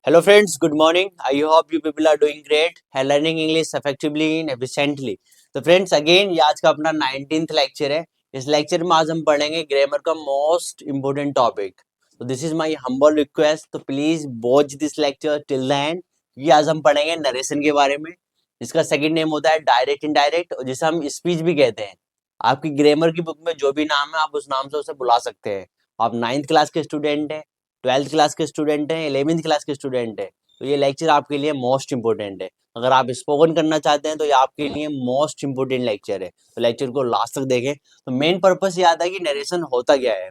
Hello friends, good morning. I hope you people are doing great and learning English effectively and efficiently. तो friends again ये आज का अपना 19th lecture है. इस लेक्चर में आज हम पढ़ेंगे ग्रामर का मोस्ट इम्पोर्टेंट टॉपिक. तो this is my humble request, तो please watch this lecture till the end. ये आज हम पढ़ेंगे नरेशन के बारे में. इसका सेकंड नेम होता है डायरेक्ट इनडायरेक्ट, और जिसे हम स्पीच भी कहते हैं. आपकी ग्रामर की बुक में जो भी नाम है आप उस नाम से उसे बुला सकते हैं. आप 9th क्लास के स्टूडेंट हैं, 12th क्लास के स्टूडेंट हैं, 11th क्लास के स्टूडेंट हैं, तो ये लेक्चर आपके लिए मोस्ट इंपोर्टेंट है. अगर आप स्पोकन करना चाहते हैं तो ये आपके लिए मोस्ट इंपोर्टेंट लेक्चर है. तो लेक्चर को लास्ट तक देखें. तो मेन पर्पस ये आता है कि नरेशन होता क्या है.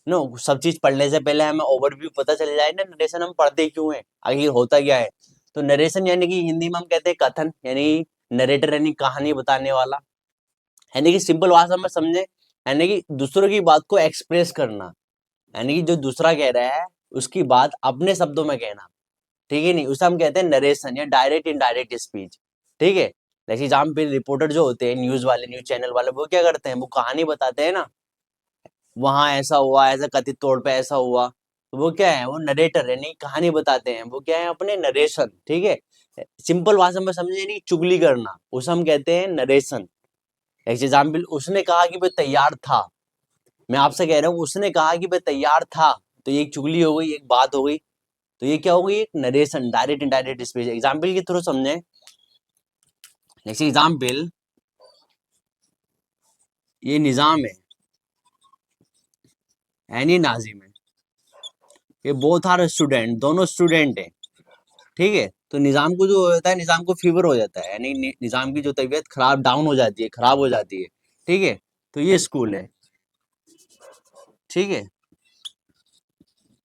नो, सब चीज पढ़ने से पहले हमें ओवरव्यू पता चल जाए ना, नरेशन हम पढ़ते क्यों है, आखिर होता क्या है. तो नरेशन यानी कि हिंदी में हम कहते हैं कथन, यानी नरेटर यानी कहानी बताने वाला. यानी कि सिंपल भाषा में समझे, यानी कि दूसरों की बात को एक्सप्रेस करना. यानी कि जो दूसरा कह रहा है उसकी बात अपने शब्दों में कहना. ठीक है नहीं, उसे हम कहते हैं नरेशन या डायरेक्ट इनडायरेक्ट स्पीच. ठीक है. जैसे जहाँ पे रिपोर्टर जो होते हैं, न्यूज वाले, न्यूज चैनल वाले, वो क्या करते हैं, वो कहानी बताते हैं ना. वहां ऐसा हुआ, ऐसा कथित तौर पे ऐसा हुआ, तो वो क्या है, वो नरेटर यानी कहानी बताते हैं. वो क्या है, अपने नरेशन. ठीक है. सिंपल भाषा में समझे, नहीं चुगली करना, उसे हम कहते हैं नरेशन. एग्जाम्पल, उसने कहा कि वो तैयार था. मैं आपसे कह रहा हूँ उसने कहा कि मैं तैयार था, तो ये एक चुगली हो गई, एक बात हो गई. तो ये क्या हो गई, एक narration, direct indirect speech. Example के थ्रू समझे. जैसे एग्जाम्पल, ये निजाम है नहीं नाजिम है. ये बोथ आर स्टूडेंट, दोनों स्टूडेंट है. ठीक है. तो निजाम को जो होता है, निजाम को फीवर हो जाता है, यानी निजाम की जो तबीयत खराब डाउन हो जाती है, खराब हो जाती है. ठीक है. तो ये स्कूल है. ठीक है.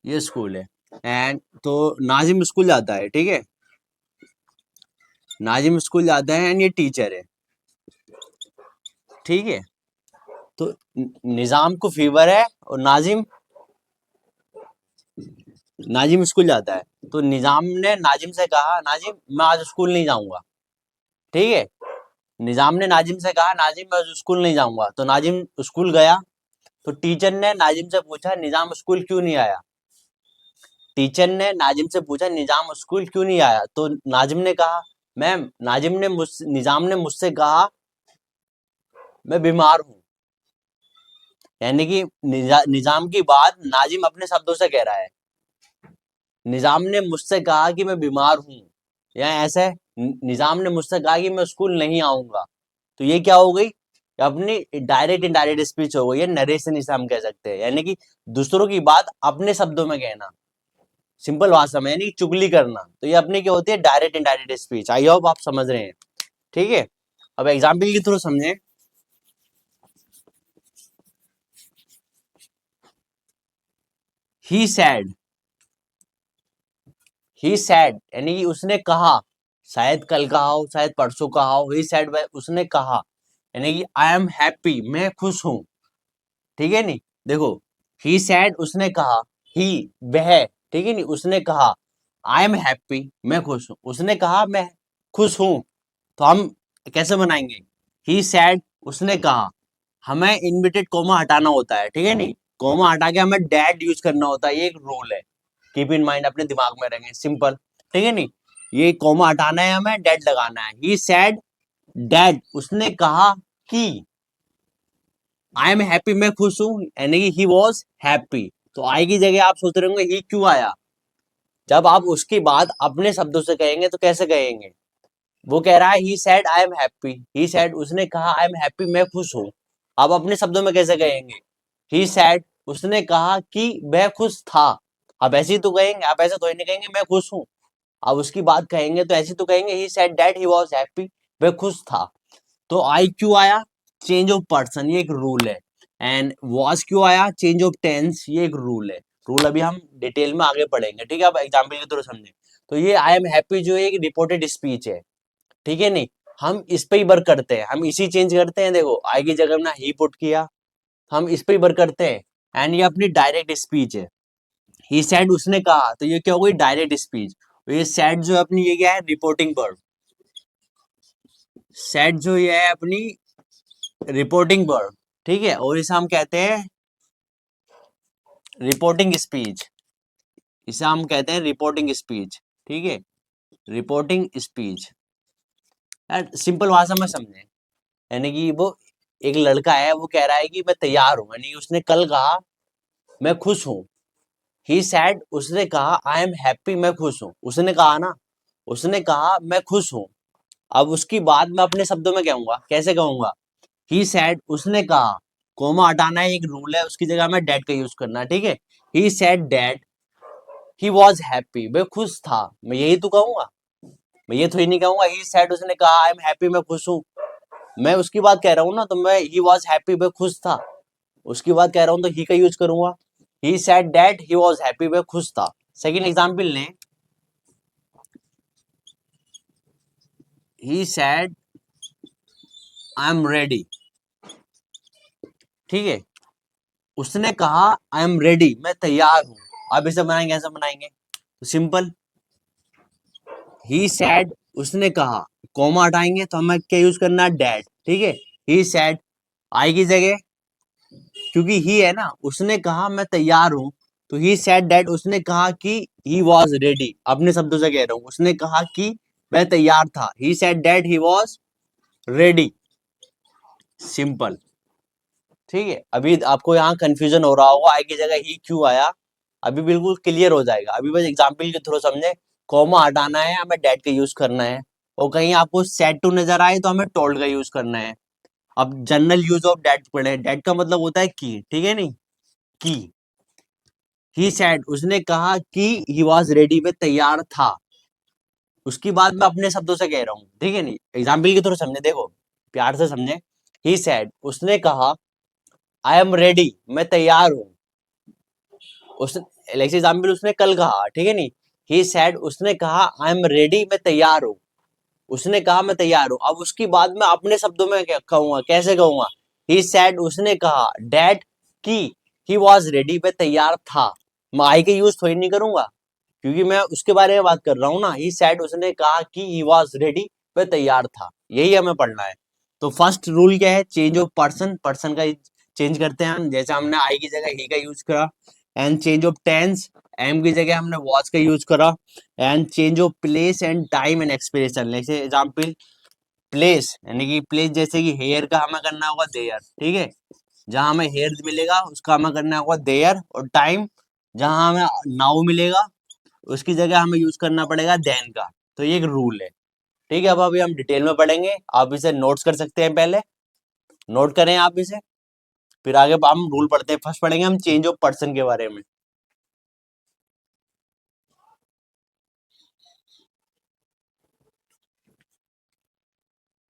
ये स्कूल है. एंड तो नाजिम स्कूल जाता है. ठीक है. नाजिम स्कूल जाता है एंड ये टीचर है. ठीक है. तो निजाम को फीवर है और नाजिम नाजिम स्कूल जाता है. तो निजाम ने नाजिम से कहा, नाजिम मैं आज स्कूल नहीं जाऊंगा. ठीक है. निजाम ने नाजिम से कहा, नाजिम मैं आज स्कूल नहीं जाऊंगा. तो नाजिम स्कूल गया. तो टीचर ने नाजिम से पूछा, निजाम स्कूल क्यों नहीं आया. टीचर ने नाजिम से पूछा, निजाम स्कूल क्यों नहीं आया. तो नाजिम ने कहा, मैम निजाम ने मुझसे कहा मैं बीमार हूँ. यानी कि निजाम की बात नाजिम अपने शब्दों से कह रहा है. निजाम ने मुझसे कहा कि मैं बीमार हूँ, या ऐसे निजाम ने मुझसे कहा कि मैं स्कूल नहीं आऊंगा. तो ये क्या हो गई, अपनी डायरेक्ट इनडायरेक्ट स्पीच हो गई है, नरेशन इसे हम कह सकते हैं. यानी कि दूसरों की बात अपने शब्दों में कहना, सिंपल भाषा में, यानी चुगली करना. तो ये अपनी क्या होती है, direct indirect speech. I hope आप समझ रहे हैं. ठीक है. अब एग्जाम्पल के थ्रू समझे. ही सैड, ही सैड यानी कि उसने कहा, शायद कल कहा हो, शायद परसों कहा हो. ही सैड, उसने कहा, यानी कि आई एम हैप्पी, मैं खुश हूं. ठीक है नहीं. देखो, ही सैड उसने कहा, ही वह. ठीक है नहीं, उसने कहा आई एम हैप्पी, मैं खुश हूं. उसने कहा मैं खुश हूं. तो हम कैसे बनाएंगे, ही सैड उसने कहा, हमें इनवर्टेड कोमा हटाना होता है. ठीक है नहीं, कोमा हटा के हमें डैड यूज करना होता है. ये एक रूल है, कीप इन माइंड, अपने दिमाग में रखें, सिंपल. ठीक है नहीं, ये कोमा हटाना है, हमें डैड लगाना है. ही सैड डैड उसने कहा कि आई एम हैप्पी, मैं खुश हूं, यानी कि ही वॉज हैप्पी. तो आई की जगह आप सोच रहे होंगे ही क्यों आया. जब आप उसकी बात अपने शब्दों से कहेंगे तो कैसे कहेंगे. वो कह रहा है he said I am happy, he said उसने कहा आई एम हैप्पी, मैं खुश हूं. आप अपने शब्दों में कैसे कहेंगे, ही सैड उसने कहा कि वह खुश था. आप ऐसे ही तो कहेंगे, आप ऐसे तो नहीं कहेंगे मैं खुश हूं. आप उसकी बात कहेंगे तो ऐसे तो कहेंगे ही said that he was happy, वह खुश था. तो आई क्यों आया, चेंज ऑफ पर्सन, ये एक रूल है. एंड वाज क्यों आया, चेंज ऑफ टेंस, ये एक रूल है. रूल अभी हम डिटेल में आगे पढ़ेंगे. ठीक है. अब एग्जाम्पल के थ्रू समझे. तो ये आई एम हैप्पी जो है एक रिपोर्टेड स्पीच है. ठीक है नहीं, हम इस पे ही वर्क करते हैं, हम इसी चेंज करते हैं. देखो, आई की जगह ना ही पुट किया, हम इस पे ही वर्क करते हैं. एंड ये अपनी डायरेक्ट स्पीच है. ही सेड उसने कहा, तो ये क्या हो गई, डायरेक्ट स्पीच. ये सेड जो है अपनी, ये क्या है, रिपोर्टिंग वर्ड. सेड जो ये है अपनी रिपोर्टिंग वर्ड. ठीक है. और इसे हम कहते हैं रिपोर्टिंग स्पीच. इसे हम कहते हैं रिपोर्टिंग स्पीच। ठीक है, रिपोर्टिंग स्पीच। यार सिंपल भाषा में समझे, यानी कि वो एक लड़का है, वो कह रहा है कि मैं तैयार हूँ, यानी उसने कल कहा मैं खुश हूँ। ही सैड, उसने कहा आई एम हैप्पी, मैं खुश हूँ। उसने कहा ना, उसने कहा मैं खुश हूँ। अब उसकी बात मैं अपने शब्दों में कहूंगा, कैसे कहूंगा? ही सैड, उसने कहा, कोमा हटाना है, एक रूल है, उसकी जगह में डेट का यूज करना है। ठीक है, he said that he was happy, मैं खुश था। मैं यही तो कहूंगा, मैं ये थोड़ी नहीं कहूंगा ही सैड, उसने कहा आई एम हैप्पी, मैं खुश हूँ। मैं उसकी बात कह रहा हूँ ना, तो मैं ही वॉज हैप्पी, मैं खुश था। उसकी बात कह रहा हूँ तो ही का यूज करूंगा। He said that he was happy, मैं खुश था। सेकेंड एग्जाम्पल लें, he said I am ready. ठीक है, उसने कहा आई एम रेडी, मैं तैयार हूं। अब इसे बनाएंगे, ऐसे बनाएंगे तो सिंपल, ही सैड, उसने कहा, कॉमा हटाएंगे तो हमें क्या यूज करना है? डेट। ठीक है, ही सैड, आई की जगह, क्योंकि ही है ना, उसने कहा मैं तैयार हूं, तो ही सैड दैट, उसने कहा कि ही वॉज रेडी। अपने शब्दों से कह रहा हूं, उसने कहा कि मैं तैयार था। He said that he was ready. Simple. ठीक है, अभी आपको यहाँ कंफ्यूजन हो रहा होगा आई की जगह ही क्यों आया, अभी बिल्कुल क्लियर हो जाएगा। अभी बस एग्जाम्पल के थ्रू समझे, कॉमा हटाना है, हमें डेट का यूज करना है, और कहीं आपको सेड टू नजर आए तो हमें टोल्ड का यूज करना है। अब जनरल यूज ऑफ डेट पढ़े, डेट का मतलब होता है की। ठीक है, नहीं की। ही सैड, उसने कहा कि ही वॉज रेडी, में तैयार था। उसकी बात मैं अपने शब्दों से कह रहा हूँ। ठीक है, नहीं एग्जाम्पल के थ्रू समझे, देखो प्यार से समझे। ही सैड, उसने कहा आई एम रेडी, मैं तैयार हूँ। उस एग्जाम्पल उसने कल कहा। ठीक है, नहीं ही सैड, उसने कहा आई एम रेडी, मैं तैयार हूँ। उसने कहा मैं तैयार हूँ। अब उसकी बात मैं अपने शब्दों में क्या कहूंगा, कैसे कहूंगा? ही सैड, उसने कहा डैट की ही वॉज रेडी, मैं तैयार था। मैं आई के यूज थोड़ी नहीं करूंगा, क्योंकि मैं उसके बारे में बात कर रहा हूँ ना। ही सैड, उसने कहा कि ही वॉज रेडी, मैं तैयार था। यही हमें पढ़ना है। तो फर्स्ट रूल क्या है? चेंज ऑफ पर्सन, पर्सन का चेंज करते हैं हम, जैसे हमने आई की जगह ही का यूज करा। And change of tense, am की जगह हमने वॉज का यूज करा। And change of place and time and expression, जैसे एग्जाम्पल प्लेस, यानी कि प्लेस जैसे कि हेयर का हमें करना होगा देयर। ठीक है, जहां हमें हेयर मिलेगा उसका हमें करना होगा देयर। और टाइम, जहां हमें नाउ मिलेगा उसकी जगह हमें यूज करना पड़ेगा देन का। तो ये एक रूल है। ठीक है, अब अभी हम डिटेल में पढ़ेंगे, आप इसे नोट्स कर सकते हैं, पहले नोट करें आप इसे, फिर आगे हम रूल पढ़ते हैं। फर्स्ट पढ़ेंगे हम चेंज ऑफ पर्सन के बारे में।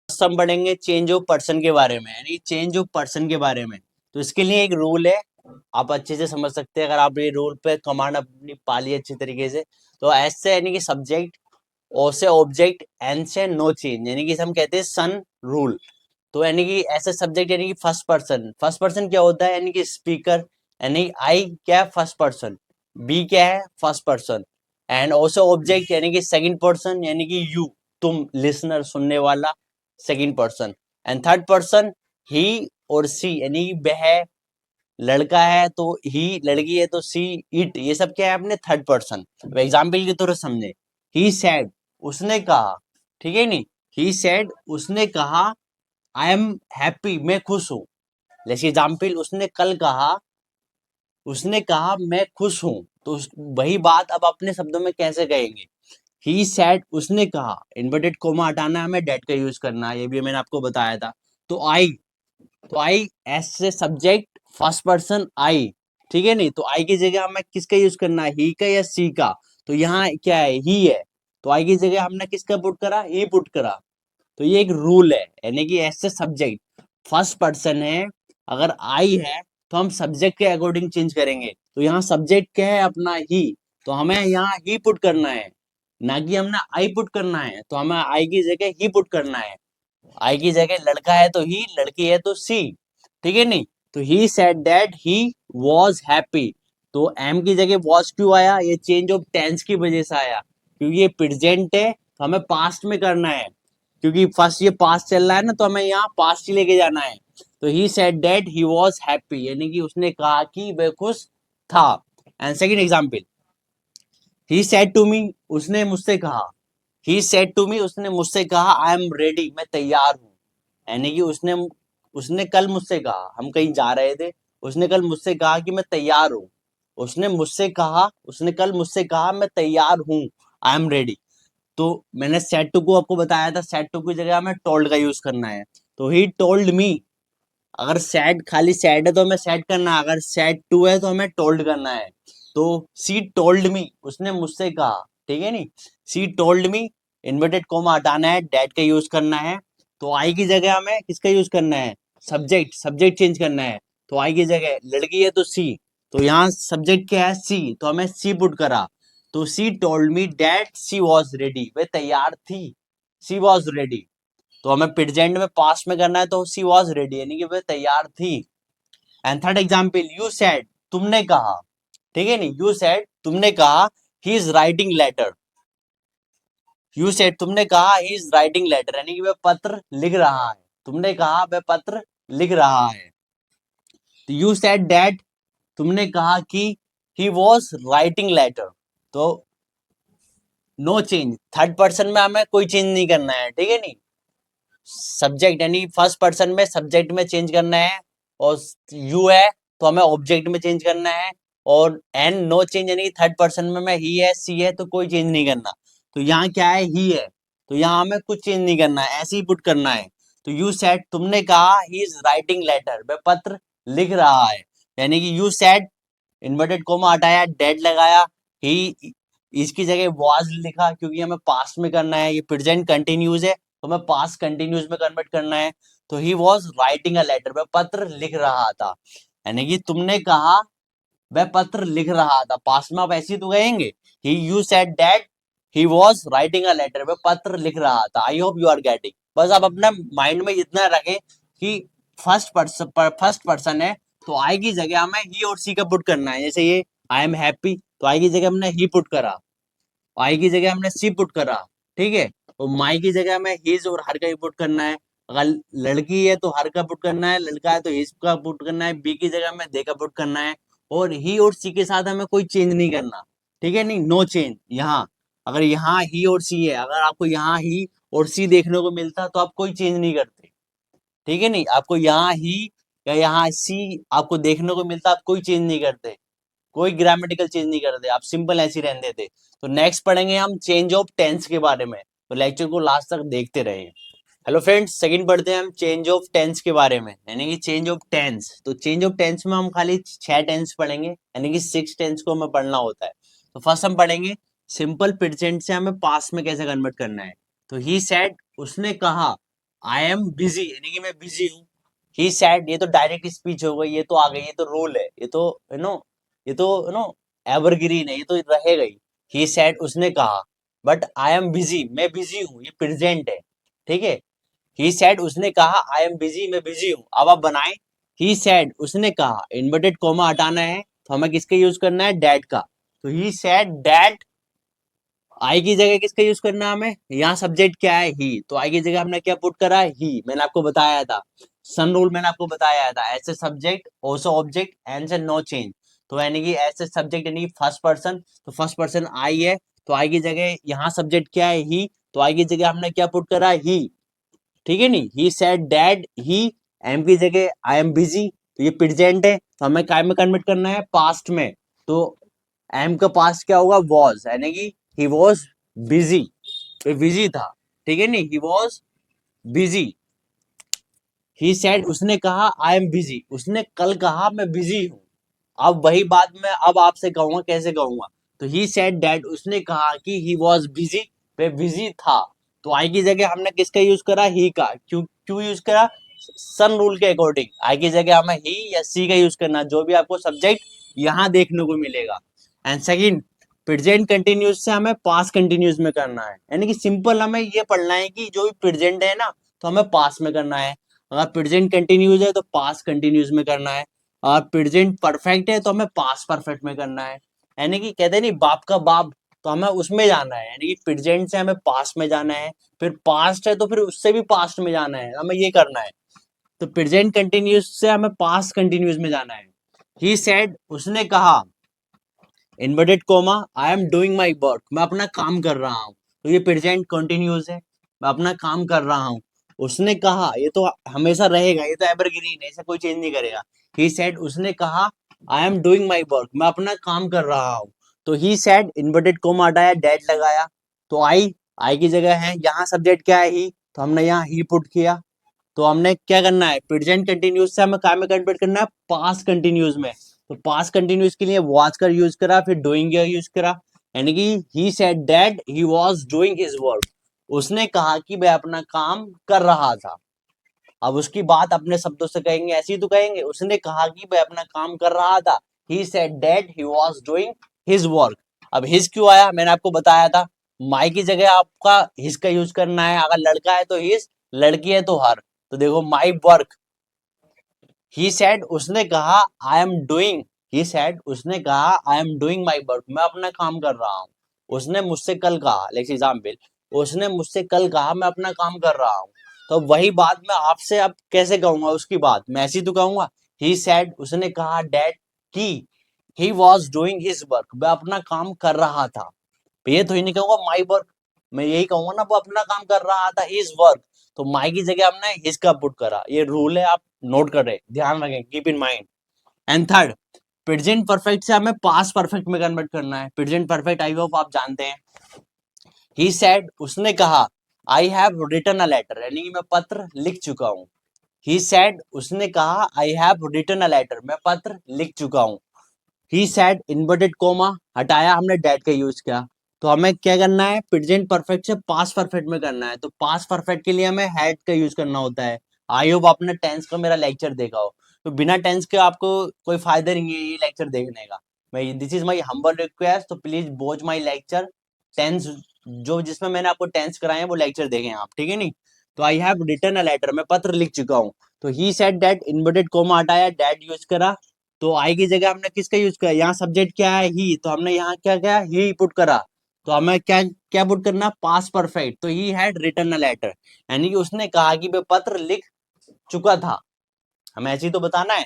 हम पढ़ेंगे चेंज ऑफ पर्सन के बारे में, यानी चेंज ऑफ पर्सन के बारे में। तो इसके लिए एक रूल है, आप अच्छे से समझ सकते हैं अगर आप ये रूल पे कमांड अपनी पाली अच्छी तरीके से। तो एस से यानी कि सब्जेक्ट, ओ से ऑब्जेक्ट, एन से नो चेंज, यानी कि हम कहते हैं सन रूल। तो यानी कि ऐसे सब्जेक्ट, यानी कि फर्स्ट पर्सन। फर्स्ट पर्सन क्या होता है? यानी कि स्पीकर, यानी आई क्या है? First person. बी क्या है? First person. And also object, यानी कि सेकंड पर्सन, यानी कि यू, तुम लिसनर, सुनने वाला, second person. And third person he और सी, यानी कि वह लड़का है तो ही, लड़की है तो सी, इट, ये सब क्या है? अपने थर्ड पर्सन। एग्जाम्पल के तौर समझे, ही सैड, उसने कहा। ठीक है, नहीं ही सैड, उसने कहा आई एम हैप्पी, मैं खुश हूं। जैसे एग्जाम्पल, उसने कल कहा, उसने कहा मैं खुश हूं। तो वही बात अब अपने शब्दों में कैसे कहेंगे? ही सैड, उसने कहा, इन्वर्टेड कोमा हटाना है, हमें डेट का यूज करना है, ये भी मैंने आपको बताया था। तो आई, तो आई एस से सब्जेक्ट, फर्स्ट पर्सन आई। ठीक है, नहीं तो आई की जगह हमें किसका यूज करना है? ही का या सी का? तो यहाँ क्या है? ही है, तो आई की जगह हमने किसका पुट करा? ही पुट करा। तो ये एक रूल है, यानी कि ऐसे सब्जेक्ट फर्स्ट पर्सन है, अगर आई है तो हम सब्जेक्ट के अकॉर्डिंग चेंज करेंगे। तो यहाँ सब्जेक्ट क्या है? अपना ही, तो हमें यहाँ ही पुट करना है, ना कि हमने आई पुट करना है। तो हमें आई की जगह ही पुट करना है। आई की जगह लड़का है तो ही, लड़की है तो सी। ठीक है, नहीं तो he said that he was happy. तो एम की जगह वॉज क्यों आया? ये चेंज ऑफ टेंस की वजह से आया, क्योंकि ये प्रेजेंट है तो हमें पास्ट में करना है। क्योंकि फर्स्ट ये पास्ट चल रहा है ना, तो हमें यहाँ पास्ट ही लेके जाना है। तो he said that he was happy, यानी कि उसने कहा कि वह खुश था। And second example, he said to me, उसने मुझसे कहा। ही सेड टू मी, उसने मुझसे कहा आई एम रेडी, मैं तैयार हूँ। यानी कि उसने उसने कल मुझसे कहा, हम कहीं जा रहे थे, उसने कल मुझसे कहा कि मैं तैयार हूँ। उसने मुझसे कहा, उसने कल मुझसे कहा मैं तैयार हूँ, आई एम रेडी। तो मैंने सेड टू को आपको बताया था, सेड टू की जगह हमें टोल्ड का यूज करना है। तो ही टोल्ड मी, अगर सैड खाली सैड है तो हमें सैड करना है, अगर सैड टू है तो हमें टोल्ड करना है। तो सी टोल्ड मी, उसने मुझसे कहा, ठीक है नी। She told me, inverted comma हटाना है, डेट का यूज करना है। तो आई की जगह हमें किसका यूज करना है, सब्जेक्ट, सब्जेक्ट चेंज करना है। तो आई की जगह लड़की है तो सी, तो यहाँ सब्जेक्ट क्या है, सी, तो हमें सी पुट करा। तो she told me that she was ready, वे तैयार थी, सी वॉज रेडी। तो हमें प्रेजेंट में पास्ट में करना है, तो शी वॉज रेडी यानी कि वह तैयार थी। And third example, you said, तुमने कहा, ठीक है नहीं, यू सेड, तुमने कहा, he is writing letter. You said, तुमने कहा, ही इज राइटिंग लेटर यानी कि वह पत्र लिख रहा है। तुमने कहा वह पत्र लिख रहा है। तो यू सेड दैट, तुमने कहा कि ही वॉज राइटिंग लेटर। तो नो चेंज, थर्ड पर्सन में हमें कोई चेंज नहीं करना है, ठीक है नहीं। सब्जेक्ट यानी फर्स्ट पर्सन में सब्जेक्ट में चेंज करना है, और यू है तो हमें ऑब्जेक्ट में चेंज करना है। और एन नो चेंज यानी थर्ड पर्सन में मैं ही है सी है तो कोई चेंज नहीं करना। तो यहाँ क्या है, ही है, तो यहाँ हमें कुछ चेंज नहीं करना है, ऐसे ही पुट करना है। तो यू सेड, तुमने कहा, ही इज राइटिंग लेटर, वह पत्र लिख रहा है। यानी कि यू सेड, इन्वर्टेड कोमा हटाया, डेड लगाया, ही, इसकी जगह वाज लिखा क्योंकि हमें पास्ट में करना है, ये प्रेजेंट कंटिन्यूज है तो हमें पास्ट कंटिन्यूस में कन्वर्ट करना है। तो he was writing a letter, वह पत्र लिख रहा था। यानी कि तुमने कहा वह पत्र लिख रहा था, पास्ट में आप ऐसे ही तो कहेंगे, he, you said that he was writing a letter, वह पत्र लिख रहा था। I hope you are getting. बस आप अपना माइंड में इतना रखें कि फर्स्ट पर्सन है तो आई की जगह हमें ही और सी का पुट करना है। जैसे ये आई एम हैप्पी, तो आई की जगह हमने ही पुट करा, आई की जगह हमने सी पुट करा, ठीक है। और माई की जगह हमें हिज और हर का पुट करना है। अगर लड़की है तो हर का पुट करना है, लड़का है तो हिज का पुट करना है, बी की जगह हमें दे का पुट करना है। और ही और सी के साथ हमें कोई चेंज नहीं करना, ठीक है नहीं, नो चेंज। यहाँ अगर यहाँ ही और सी है, अगर आपको यहाँ ही और सी देखने को मिलता तो आप कोई चेंज नहीं करते, ठीक है नहीं। आपको यहाँ ही या यहाँ सी आपको देखने को मिलता, आप कोई चेंज नहीं करते, कोई ग्रामेटिकल चेंज नहीं करते, आप सिंपल ऐसे ही रहने देते। तो नेक्स्ट पढ़ेंगे हम चेंज ऑफ टेंस के बारे में, तो लेक्चर को लास्ट तक देखते रहिए। हेलो फ्रेंड्स, सेकंड पढ़ते हैं हम चेंज ऑफ टेंस के बारे में, यानी कि चेंज ऑफ टेंस। तो चेंज ऑफ टेंस में हम खाली 6 टेंस पढ़ेंगे, यानी कि 6 टेंस को हमें पढ़ना होता है। तो फर्स्ट हम पढ़ेंगे सिंपल प्रेजेंट से हमें पास्ट में कैसे कन्वर्ट करना है। तो ही सेड, उसने कहा, आई एम बिजी यानी कि मैं बिजी हूँ। ही सेड, ये तो डायरेक्ट स्पीच हो गई, ये तो आ गई, ये तो रूल है, ये तो यू नो, ये तो एवरग्रीन है, ये तो रहेगा ही। ही सेड, उसने कहा, बट आई एम बिजी, मैं बिजी हूँ, ये प्रेजेंट है, ठीक है। ही सेड, उसने कहा, आई एम बिजी, मैं बिजी हूँ। अब आप बनाए, ही सेड, उसने कहा, इन्वर्टेड कोमा हटाना है तो हमें किसका यूज करना है, डैट का। तो ही सेड डैट, आई की जगह किसका यूज करना है हमें, यहाँ सब्जेक्ट क्या है, ही, तो आई की जगह हमने क्या पुट करा है, ही। मैंने आपको बताया था, सन रूल मैंने आपको बताया था, ऐसे सब्जेक्ट ओसो ऑब्जेक्ट एंड से नो चेंज। तो यानी कि ऐसे सब्जेक्ट यानी कि फर्स्ट पर्सन, तो फर्स्ट पर्सन आई है तो आई की जगह यहाँ सब्जेक्ट क्या है, ही, तो आई की जगह हमने क्या पुट करा, ही, ठीक है नहीं। He said that he, am की जगह आई एम बिजी, तो ये प्रेजेंट है तो हमें काय में कन्वर्ट करना है, पास्ट में। तो एम का पास्ट क्या होगा, वॉज, यानी कि ही वॉज बिजी, तो बिजी था, ठीक है नहीं, he was busy. He said, उसने कहा, आई एम बिजी, उसने कल कहा मैं बिजी हूँ। अब वही बात मैं अब आपसे कहूंगा, कैसे कहूंगा। तो ही सेड दैट, उसने कहा कि he was busy, way busy था। तो आई की जगह हमने किसका यूज करा, ही का। क्यों क्यों यूज करा, सन रूल के अकॉर्डिंग आई की जगह हमें ही या सी का यूज करना, जो भी आपको सब्जेक्ट यहाँ देखने को मिलेगा। एंड सेकंड, प्रेजेंट कंटिन्यूस से हमें पास्ट कंटिन्यूस में करना है, यानी कि सिंपल हमें ये पढ़ना है कि जो भी प्रेजेंट है ना तो हमें पास्ट में करना है। अगर प्रेजेंट कंटिन्यूस है तो पास्ट कंटिन्यूस में करना है, और प्रेजेंट परफेक्ट है तो हमें पास्ट परफेक्ट में करना है। यानी कि कहते हैं नहीं बाप का बाप, तो हमें उसमें जाना है, यानी कि प्रेजेंट से हमें पास्ट में जाना है, फिर पास्ट है तो फिर उससे भी पास्ट में जाना है, हमें ये करना है। तो प्रेजेंट कंटिन्यूस से हमें पास्ट कंटिन्यूस में जाना है। ही सेड, उसने कहा, inverted coma, I am doing my work, मैं अपना काम कर रहा हूँ। तो ये प्रेजेंट कंटिन्यूस है, मैं अपना काम कर रहा हूँ। उसने कहा, ये तो हमेशा रहेगा, ये तो एवरग्रीन है, इसे कोई चेंज नहीं करेगा। ही सेड, उसने कहा, I am doing my work, मैं अपना काम कर रहा हूँ। तो ही सेड, इन्वर्टेड कोमा हटाया, डेड लगाया, तो आई की जगह है, यहाँ सब्जेक्ट क्या है, ही, तो हमने यहाँ ही पुट किया। तो हमने क्या करना है, प्रेजेंट कंटिन्यूस से हमें काय में कन्वर्ट करना है, पास्ट कंटिन्यूस में। तो पास्ट कंटिन्यूस के लिए वाज का यूज करा, फिर डूइंग का यूज करा, यानी कि ही said that he was doing his work, उसने कहा कि वह अपना काम कर रहा था। अब उसकी बात अपने शब्दों से कहेंगे, ऐसे ही तो कहेंगे, उसने कहा कि वह अपना काम कर रहा था। He said that he was doing his work. अब हिज क्यों आया, मैंने आपको बताया था, माई की जगह आपका हिज का यूज करना है, अगर लड़का है तो हिज, लड़की है तो हर। तो देखो, माई वर्क, ही सेड, उसने कहा, I am doing, he said, उसने कहा, I am doing my work, मैं अपना काम कर रहा हूँ। उसने मुझसे कल कहा, लेट्स एग्जाम्पल, उसने मुझसे कल कहा मैं अपना काम कर रहा हूँ। तो वही बात मैं आपसे अब कैसे कहूंगा, उसकी बात मैं ऐसी तो कहूंगा, ही सेड, उसने कहा, डैट की he was doing his work, मैं अपना काम कर रहा था। ये तो ही नहीं कहूंगा माई वर्क, मैं यही कहूंगा ना, वो अपना काम कर रहा था, हिज वर्क। तो माई की जगह हमने हिज का पुट करा, ये रूल है, आप नोट कर रहे, ध्यान रखें, keep in mind. And third, present perfect से हमें पास्ट परफेक्ट में कन्वर्ट करना है। प्रेजेंट परफेक्ट आई होप आप जानते हैं। ही सेड, उसने कहा, I have written a letter, यानी कि मैं पत्र लिख चुका हूँ। ही सेड, उसने कहा, I have written a letter, मैं पत्र लिख चुका हूँ। ही सेड, इन्वर्टेड कोमा हटाया, हमने डेट का यूज किया। तो हमें क्या करना है, प्रेजेंट परफेक्ट से पास्ट परफेक्ट में करना है। तो पास्ट परफेक्ट के लिए हमें हैड का यूज करना होता है। आई होप आपने टेंस का मेरा लेक्चर देखा हो। तो बिना टेंस के आपको कोई फायदा नहीं है ये लेक्चर देखने का। मैं, this is my humble request, तो please watch my lecture. Tense जो जिसमें मैंने आपको टेंस कराए हैं वो लेक्चर देखें आप, ठीक है नहीं। तो I have written a letter, मैं पत्र लिख चुका हूँ। तो he said that, inverted comma हटाया, दैट यूज करा। तो आई की जगह हमने किसका यूज किया, यहाँ सब्जेक्ट क्या है, ही, तो हमने यहाँ क्या किया, ही पुट करा। तो हमें क्या क्या पुट करना, पास्ट परफेक्ट। तो ही हैड रिटन अ लेटर, यानी कि उसने कहा कि वह पत्र लिख चुका था। हमें ऐसे ही तो बताना है।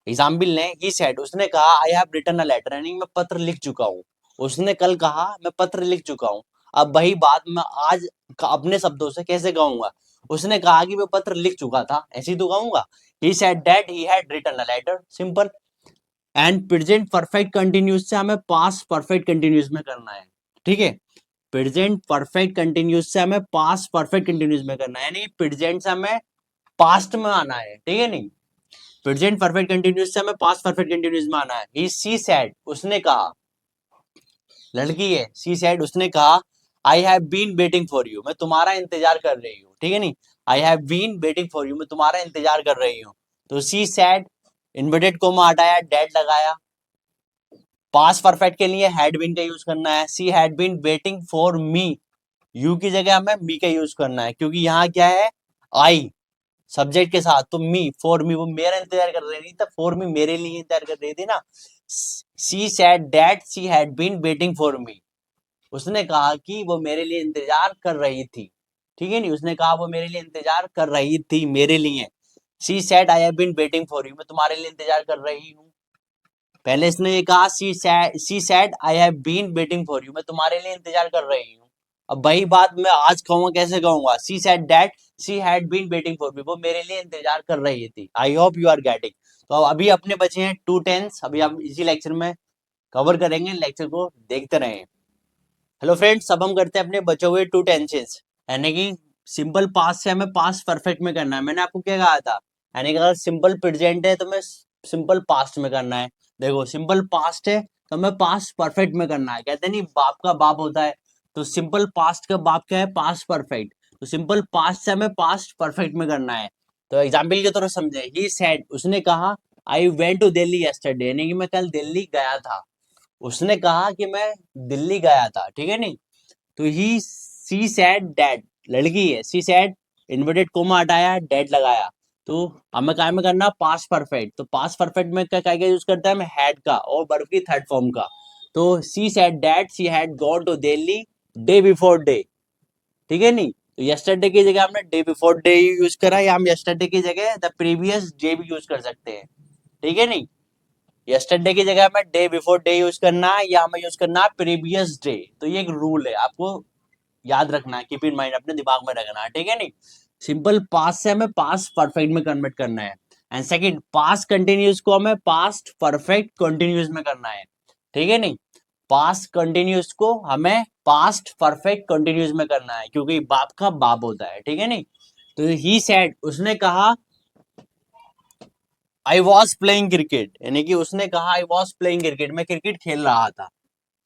एग्जाम्पल ने, ही सेड, उसने कहा, I have written a letter, यानी मैं पत्र लिख चुका हूँ। उसने कल कहा, मैं पत्र लिख चुका हूँ। अब वही बात मैं आज अपने शब्दों से कैसे कहूंगा, उसने कहा कि मैं पत्र लिख चुका था, ऐसे ही तो कहूंगा। He said that he had written a letter, simple. And present perfect continuous से हमें पास्ट परफेक्ट कंटिन्यूस में करना है, ठीक है। प्रेजेंट परफेक्ट कंटिन्यूस से हमें पास्ट परफेक्ट कंटिन्यूस में करना है, यानी प्रेजेंट से हमें पास्ट में आना है, ठीक है नहीं। प्रेजेंट परफेक्ट कंटिन्यूस से हमें पास्ट परफेक्ट कंटिन्यूस में आना है। ही सी सेड, उसने कहा, लड़की है, सी सेड, उसने कहा, I have been waiting for you, मैं तुम्हारा इंतजार कर रही हूँ, ठीक है नहीं। I have been waiting for you, मैं तुम्हारा इंतजार कर रही हूँ। तो सी सेड, इन्वर्टेड कोमा हटाया, डेड लगाया। पास्ट परफेक्ट के लिए हैड बीन का यूज करना है, she had been waiting for me, you की जगह हमें मी का यूज करना है, क्योंकि यहाँ क्या है, आई सब्जेक्ट के साथ, तो मी, फॉर मी, वो मेरा इंतजार कर रही थी, तो फॉर मी मेरे लिए इंतजार कर रही थी ना। She said that she had been waiting for me, उसने कहा कि वो मेरे लिए इंतजार कर रही थी, ठीक है नहीं, उसने कहा वो मेरे लिए इंतजार कर रही थी, मेरे लिए। She said I have been waiting for you, मैं तुम्हारे लिए इंतजार कर रही हूँ। पहले इसने ये कहा, she said I have been waiting for you, मैं तुम्हारे लिए इंतजार कर रही हूँ। अब वही बात मैं आज कहूंगा, कैसे कहूंगा, she said that she had been waiting for me, वो मेरे लिए इंतजार कर रही थी। I hope you are getting. तो अभी अपने बचे हैं टू टेंस, अभी हम इसी लेक्चर में कवर करेंगे, लेक्चर को देखते रहें। हेलो फ्रेंड्स, अब हम करते हैं अपने बचे हुए टू टेंसेस, यानी कि सिंपल पास्ट से हमें पास्ट परफेक्ट में करना है। मैंने आपको क्या कहा था, यानी कि अगर सिंपल प्रेजेंट है तो हमें सिंपल पास्ट में करना है। देखो, सिंपल पास्ट है तो हमें पास्ट परफेक्ट में करना है। कहते नहीं, बाप का बाप होता है, तो सिंपल पास्ट का बाप क्या है, पास्ट परफेक्ट। तो सिंपल पास्ट से हमें पास्ट परफेक्ट में करना है। तो एग्जाम्पल के तौर समझे, ही सेड, उसने कहा, I went to Delhi yesterday, यानी कि मैं कल दिल्ली गया था। उसने कहा कि मैं दिल्ली गया था, ठीक है नहीं। तो ही सी सेड डैड, लड़की है, सी सेड, इन्वर्टेड कोमा हटाया, डैड लगाया। तो हमें काय में करना, पास्ट परफेक्ट। तो पास्ट परफेक्ट में क्या क्या यूज करता है, मैं हैड का और वर्ब की थर्ड फॉर्म का। तो she said that she had gone to Delhi day before day, ठीक है नहीं। तो यस्टरडे की जगह हमने डे बिफोर डे यूज करा, या हम यस्टरडे की जगह द प्रीवियस डे भी यूज कर सकते हैं, ठीक है नहीं। यस्टरडे की जगह हमें डे बिफोर डे यूज करना है या हमें यूज करना है प्रीवियस डे। तो ये एक रूल है, आपको याद रखना है, कीप इन माइंड, अपने दिमाग में रखना है, ठीक है नहीं। सिंपल पास्ट से हमें पास्ट परफेक्ट में कन्वर्ट करना है। एंड सेकंड, पास्ट कंटिन्यूस को हमें पास्ट परफेक्ट कंटिन्यूस में करना है, ठीक है नहीं। पास्ट कंटिन्यूस को हमें पास्ट परफेक्ट कंटिन्यूस में करना है, क्योंकि बाप का बाप होता है, ठीक है नहीं। तो ही सेड, उसने कहा आई वॉज प्लेइंग क्रिकेट, यानी कि उसने कहा आई वॉज प्लेइंग क्रिकेट, मैं क्रिकेट खेल रहा था,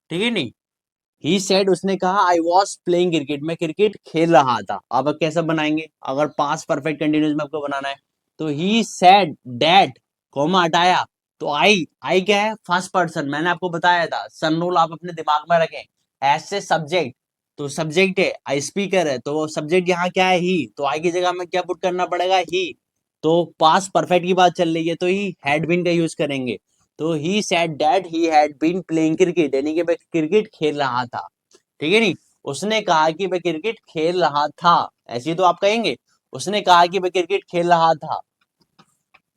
ठीक है नहीं। ही सेड, उसने कहा आई वॉज प्लेइंग क्रिकेट, मैं क्रिकेट खेल रहा था। अब कैसा बनाएंगे अगर पास्ट परफेक्ट कंटिन्यूस में आपको बनाना है। तो ही सेड डैट, कॉमा हटाया, तो आई क्या है, फर्स्ट पर्सन, मैंने आपको बताया था, सन रूल आप अपने दिमाग में रखें। एज से सब्जेक्ट, तो सब्जेक्ट है, आई स्पीकर है, तो वो सब्जेक्ट यहाँ क्या है, ही, तो आई की जगह में क्या पुट करना पड़ेगा, ही। तो पास्ट परफेक्ट की बात चल रही है, तो ही हैड बीन का यूज करेंगे। तो he said that he had been playing cricket, यानी कि मैं क्रिकेट खेल रहा था, ठीक है नहीं। उसने कहा कि मैं क्रिकेट खेल रहा था, ऐसे तो आप कहेंगे, उसने कहा कि मैं क्रिकेट खेल रहा था।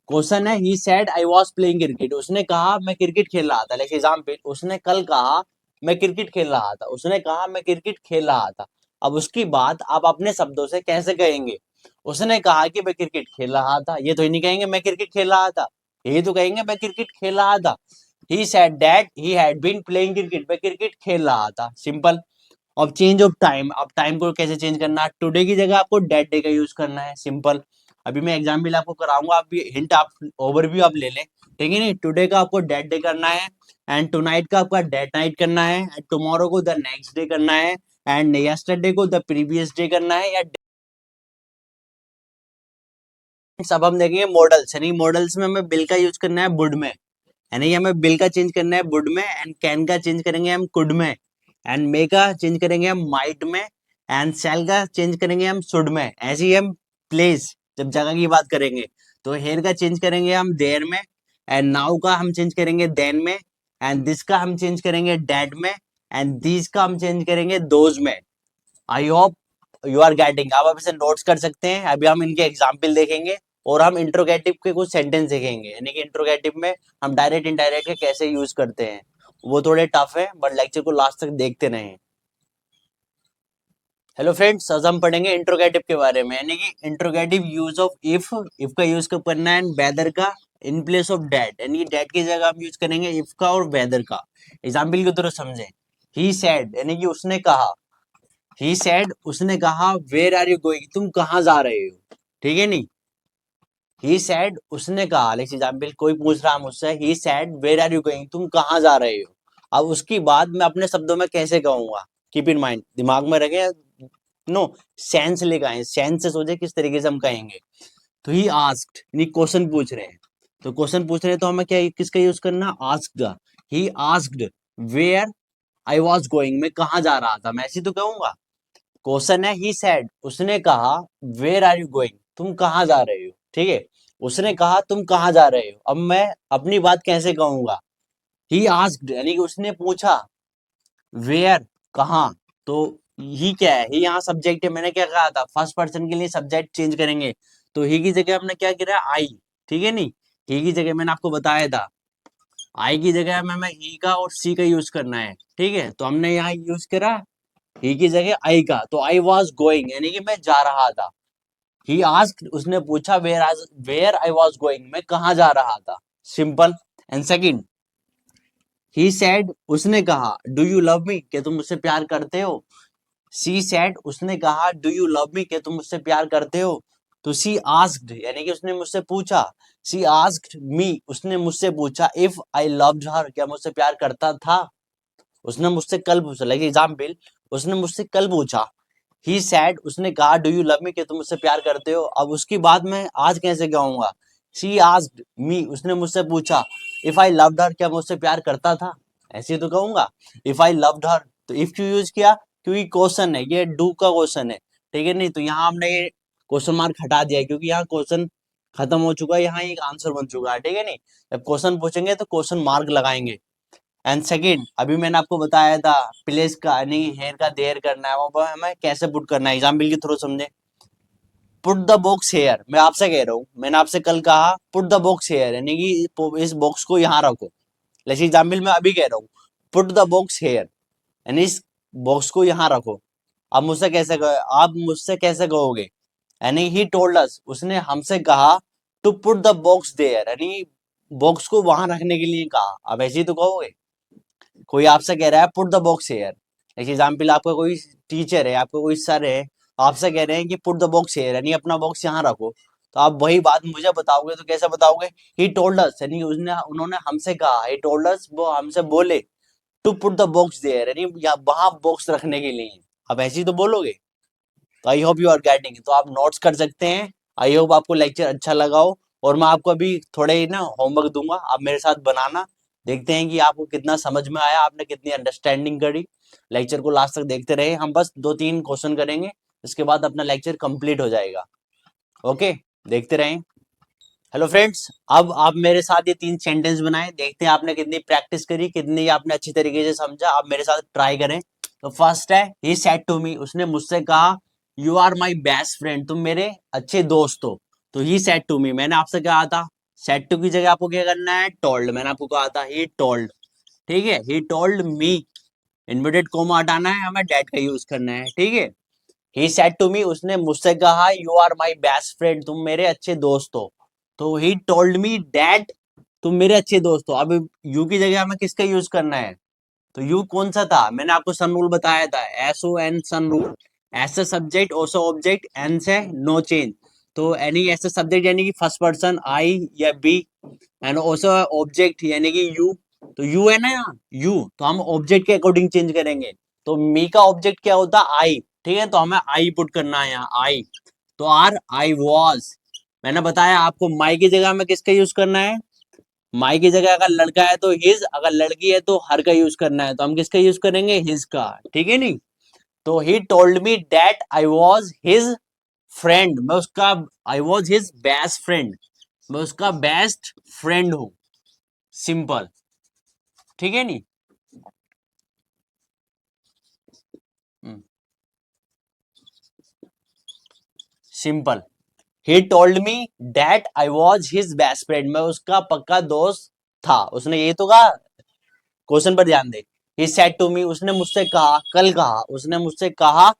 क्वेश्चन है he said I was playing cricket, उसने कहा मैं क्रिकेट खेल रहा था। लाइक एग्जांपल, उसने कल कहा मैं क्रिकेट खेल रहा था, उसने कहा मैं क्रिकेट खेल रहा था। अब उसकी बात आप अपने शब्दों से कैसे कहेंगे। उसने कहा कि मैं क्रिकेट खेल रहा था, ये तो ही नहीं कहेंगे मैं क्रिकेट खेल रहा था, ये तो कहेंगे मैं क्रिकेट खेल रहा था। He said that he had been playing cricket, मैं क्रिकेट खेल रहा था, सिंपल। अब चेंज ऑफ टाइम, अब टाइम को कैसे चेंज करना है, टुडे की जगह आपको डेट डे का यूज करना है, सिंपल। अभी मैं एग्जाम्पल आपको कराऊंगा, आप भी हिंट, आप ओवरव्यू आप ले लें, ठीक है नहीं। टुडे का आपको डेट डे करना है, एंड टुनाइट का आपका डेट नाइट करना है, एंड टुमारो को द नेक्स्ट डे करना है, एंड यस्टरडे को द प्रीवियस डे करना है, या सब हम देखेंगे मॉडल्स, यानी मॉडल्स में हमें बिल का यूज करना है वुड में, यानी हमें बिल का चेंज करना है वुड में, एंड कैन का चेंज करेंगे हम कुड में, एंड मे का चेंज करेंगे हम माइट में, एंड सेल का चेंज करेंगे हम शुड में। ऐसे ही हम प्लेस, जब जगह की बात करेंगे, तो हेयर का चेंज करेंगे हम देयर में, एंड नाउ का हम चेंज करेंगे देन में, एंड दिस का हम चेंज करेंगे डेट में, एंड दीज का हम चेंज करेंगे दोज में। I hope you are getting. आप इसे नोट्स कर सकते हैं, अभी हम इनके एग्जाम्पल देखेंगे, और हम इंट्रोगेटिव के कुछ सेंटेंस देखेंगे, यानी कि इंट्रोगेटिव में हम डायरेक्ट इनडायरेक्ट के कैसे यूज करते हैं। वो थोड़े टफ है, बट लेक्चर को लास्ट तक देखते रहें। हेलो फ्रेंड्स, आज हम पढ़ेंगे इंट्रोगेटिव के बारे में, यानी कि इंट्रोगेटिव यूज ऑफ इफ का यूज कब करना है, एंड वेदर का इन प्लेस ऑफ डेट, यानी कि डेट की जगह हम यूज करेंगे इफ का और वेदर का। एग्जाम्पल की तरह समझें, ही सेड, यानी कि उसने कहा, ही सेड, उसने कहा, वेयर आर यू गोइंग, तुम कहाँ जा रहे हो, ठीक है नहीं। ही सेड, उसने कहा, लेट्स एग्जांपल, कोई पूछ रहा मुझसे, he said where are you going, तुम कहाँ जा रहे हो। अब उसकी बात मैं अपने शब्दों में कैसे कहूंगा, कीप इन माइंड, दिमाग में रखे, नो सेंस लेकर आए, सेंस से सोचे किस तरीके से हम कहेंगे। तो ही आस्क्ड, यानी क्वेश्चन पूछ रहे हैं, तो क्वेश्चन पूछ रहे हैं तो हमें क्या किसका यूज करना, आस्क्ड का। He asked where I was going, मैं कहाँ जा रहा था, मैं ऐसे तो कहूंगा। क्वेश्चन है ही सेड, उसने कहा, वेयर आर यू गोइंग, तुम कहाँ जा रहे हो, ठीक है। उसने कहा तुम कहाँ जा रहे हो, अब मैं अपनी बात कैसे कहूंगा, ही आस्क्ड, यानी कि उसने पूछा, वेयर कहाँ, तो ही क्या है, ही यहाँ सब्जेक्ट है, मैंने क्या कहा था, फर्स्ट पर्सन के लिए सब्जेक्ट चेंज करेंगे, तो ही की जगह हमने क्या किया, आई, ठीक है नहीं। ही की जगह मैंने आपको बताया था, आई की जगह में हमें ही का और सी का यूज करना है, ठीक है। तो हमने यहाँ यूज करा ही की जगह आई का, तो आई वॉज गोइंग, यानी कि मैं जा रहा था। ही आस्क्ड, उसने पूछा, वेयर आई वॉज गोइंग, मैं कहाँ जा रहा था, simple. And second, he said, उसने कहा, डू यू लव मी, क्या तुम मुझसे प्यार करते हो। सी सेड, उसने कहा, डू यू लव मी, क्या तुम मुझसे प्यार करते हो। तो सी आस्क्ड, यानी कि उसने मुझसे पूछा, सी आस्क्ड मी, उसने मुझसे पूछा, इफ आई लव्ड हर, क्या मुझसे प्यार करता था। उसने मुझसे कल पूछा, लाइक एग्जाम्पल, उसने मुझसे कल पूछा, ही सैड, उसने कहा, डू यू लव मी, कि तुम मुझसे प्यार करते हो। अब उसकी बात मैं आज कैसे कहूंगा, शी आस्क्ड मी, उसने मुझसे पूछा, इफ आई लव्ड हर, क्या मुझसे प्यार करता था, ऐसे तो कहूंगा, इफ आई लव्ड हर। तो इफ क्यों यूज किया, क्योंकि क्वेश्चन है, ये डू का क्वेश्चन है, ठीक है नहीं। तो यहाँ हमने ये क्वेश्चन मार्क हटा दिया, क्योंकि यहाँ क्वेश्चन खत्म हो चुका है, यहाँ एक आंसर बन चुका है, ठीक है नहीं। जब क्वेश्चन पूछेंगे तो क्वेश्चन मार्क लगाएंगे। एंड सेकंड, अभी मैंने आपको बताया था प्लेस का, यानी हेयर का देयर करना है, वो हमें कैसे पुट करना है, एग्जाम्पल के थ्रू समझे। पुट द बॉक्स हेयर, मैं आपसे कह रहा हूँ, मैंने आपसे कल कहा पुट द बॉक्स हेयर, यानी कि इस बॉक्स को यहाँ रखो। जैसे एग्जाम्पल मैं अभी कह रहा हूँ पुट द बॉक्स हेयर, यानी इस बॉक्स को यहाँ रखो। आप मुझसे कैसे कहोगे, यानी ही टोल्ड अस, उसने हमसे कहा to put the box there, यानी बॉक्स को वहां रखने के लिए कहा। अब ऐसे ही तो कहोगे। कोई आपसे कह रहा है पुट द बॉक्स हेयर, एक एग्जाम्पल, आपका कोई टीचर है, आपका कोई सर है, आपसे कह रहे हैं कि पुट द बॉक्स हेयर, यानी अपना बॉक्स यहाँ रखो। तो आप वही बात मुझे बताओगे तो कैसे बताओगे, ही टोल्ड अस, यानी उन्होंने हमसे कहा, ही टोल्ड अस, वो हमसे बोले to put the box there, यानी वहां बॉक्स रखने के लिए। अब ऐसे ही तो बोलोगे। तो I hope you are getting, तो आप नोट्स कर सकते हैं। आई होप आपको लेक्चर अच्छा लगा हो, और मैं आपको अभी थोड़े ही ना होमवर्क दूंगा, आप मेरे साथ बनाना। देखते हैं कि आपको कितना समझ में आया, आपने कितनी अंडरस्टैंडिंग करी। लेक्चर को लास्ट तक देखते रहे, हम बस 2-3 क्वेश्चन करेंगे, उसके बाद अपना लेक्चर कंप्लीट हो जाएगा। ओके, देखते रहें। हेलो फ्रेंड्स, अब आप मेरे साथ ये 3 सेंटेंस बनाएं, देखते हैं आपने कितनी प्रैक्टिस करी, कितनी आपने अच्छी तरीके से समझा। आप मेरे साथ ट्राई करें। तो फर्स्ट है, ही सेड टू मी, उसने मुझसे कहा you are my best friend, तुम मेरे अच्छे दोस्त हो। तो ही सेड टू मी, मैंने आपसे कहा था सेड टू की जगह आपको क्या करना है, टोल्ड। मैंने आपको कहा था ही टोल्ड, ठीक है, he told me, inverted comma हटाना है, हमें डैट का यूज करना है, ठीक है। ही सेड टू मी, उसने मुझसे कहा you are my best friend, तुम मेरे अच्छे दोस्त हो। तो ही टोल्ड मी दैट, तुम मेरे अच्छे दोस्त हो। अब यू की जगह हमें किसका यूज करना है, तो यू कौन सा था, मैंने आपको सन रूल बताया था, SON सन रूल। ऐसे सब्जेक्ट ओसो ऑब्जेक्ट, एन से नो चेंज। तो एनी ऐसे सब्जेक्ट यानी कि फर्स्ट पर्सन आई या बी, एंड ओसो ऑब्जेक्ट यानी कि यू। तो यू है ना यहाँ, यू, तो हम ऑब्जेक्ट के अकॉर्डिंग चेंज करेंगे। तो मी का ऑब्जेक्ट क्या होता है, आई, ठीक है, तो हमें आई पुट करना है यहाँ, आई। तो आर आई वॉज, मैंने बताया आपको माई की जगह में किसका यूज करना है, माई की जगह अगर लड़का है तो हिज, अगर लड़की है तो हर का यूज करना है, तो हम किसका यूज करेंगे, हिज का, ठीक है नहीं। तो he told me that I was his friend, मैं उसका, I was his best friend, मैं उसका बेस्ट फ्रेंड हूं। सिंपल, ठीक है नहीं। Simple, he told me that I was his best friend, मैं उसका पक्का दोस्त था। उसने ये तो कहा, क्वेश्चन पर ध्यान दे। ही सेड टू मी, उसने मुझसे कहा, कल कहा, उसने मुझसे कहा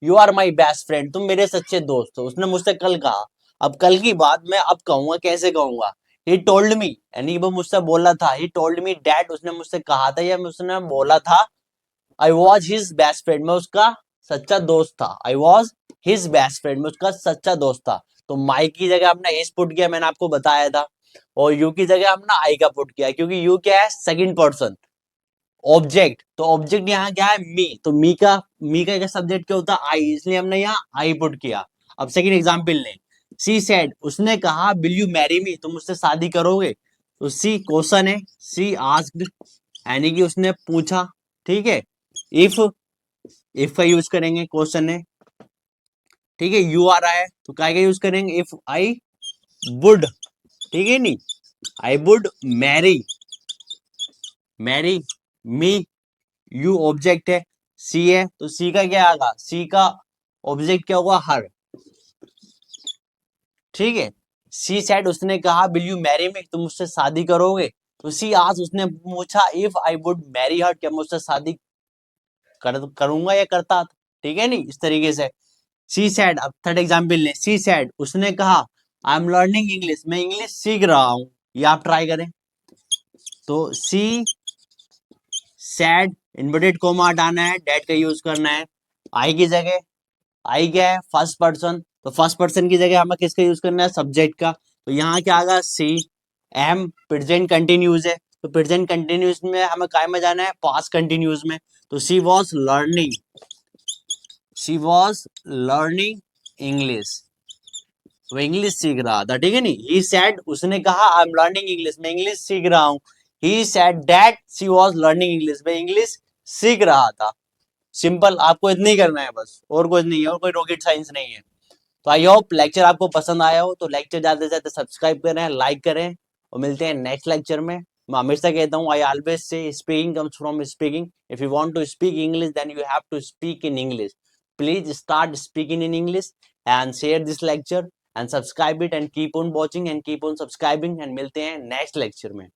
you are my best friend, तुम मेरे सच्चे दोस्त हो। उसने मुझसे कल कहा। अब कल की बात मैं अब कहूंगा, कैसे कहूंगा, ही टोल्ड मी, यानी वो मुझसे बोला था, ही टोल्ड मी डैट, उसने मुझसे कहा था या उसने बोला था, I was his best friend, मैं उसका सच्चा दोस्त था। I was his best friend, मैं उसका सच्चा दोस्त था। तो माई की जगह हमने हिज पुट किया, मैंने आपको बताया था, और यू की जगह हमने आई का पुट किया, क्योंकि यू क्या है, सेकंड पर्सन ऑब्जेक्ट। तो ऑब्जेक्ट यहाँ क्या है, मी, तो मी का सब्जेक्ट क्या होता है, आई, इसलिए हमने यहाँ आई पुट किया। अब सेकंड एग्जांपल लें, सी सेड, उसने कहा विल यू मैरी मी, तुम मुझसे शादी करोगे। तो सी क्वेश्चन है, सी आस्क्ड, यानी कि उसने पूछा, ठीक है। इफ, इफ का यूज करेंगे, क्वेश्चन है, ठीक है, यू आ रहा है तो काय का यूज करेंगे, इफ आई वुड, ठीक है नहीं, I would marry, marry me, you object है, सी है, तो सी का क्या आएगा, सी का ऑब्जेक्ट क्या होगा, हर, ठीक है। सी सेड, उसने कहा विल यू मैरी मी, तुम मुझसे शादी करोगे। तो सी आज, उसने पूछा if I would marry her, क्या मुझसे शादी करूंगा या करता, ठीक है नहीं, इस तरीके से। सी सेड, अब थर्ड एग्जाम्पल ले, सी सेड, उसने कहा आई एम लर्निंग इंग्लिश, मैं इंग्लिश सीख रहा हूं। ये आप ट्राई करें। तो सी सेड, इन्वर्टेड कोमा हटाना है, डेट का यूज करना है। आई की जगह, आई क्या है, फर्स्ट पर्सन, तो फर्स्ट पर्सन की जगह हमें किसका यूज करना है, सब्जेक्ट का। तो यहाँ क्या आएगा, सी एम, प्रेजेंट कंटिन्यूज है, तो प्रेजेंट कंटिन्यूज में हमें काय में जाना है, पास्ट कंटिन्यूज में। तो she was learning, she was learning English, वो इंग्लिश सीख रहा था, ठीक है नहीं। ही सेड, उसने कहा आई एम लर्निंग इंग्लिश, मैं इंग्लिश सीख रहा हूँ। ही said that she was learning English, मैं इंग्लिश सीख रहा था। सिंपल, आपको इतना ही करना है बस, और कुछ नहीं है, और कोई रॉकेट साइंस नहीं है। तो आई होप लेक्चर आपको पसंद आया हो, तो लेक्चर ज्यादा से ज्यादा सब्सक्राइब करें, लाइक करें, और मिलते हैं नेक्स्ट लेक्चर में। मैं हमेशा कहता हूँ, I always say speaking comes from speaking, if you want to speak English then you have to speak in English, please start speaking in English, and share this lecture and subscribe it and keep on watching and keep on subscribing and मिलते हैं next lecture में।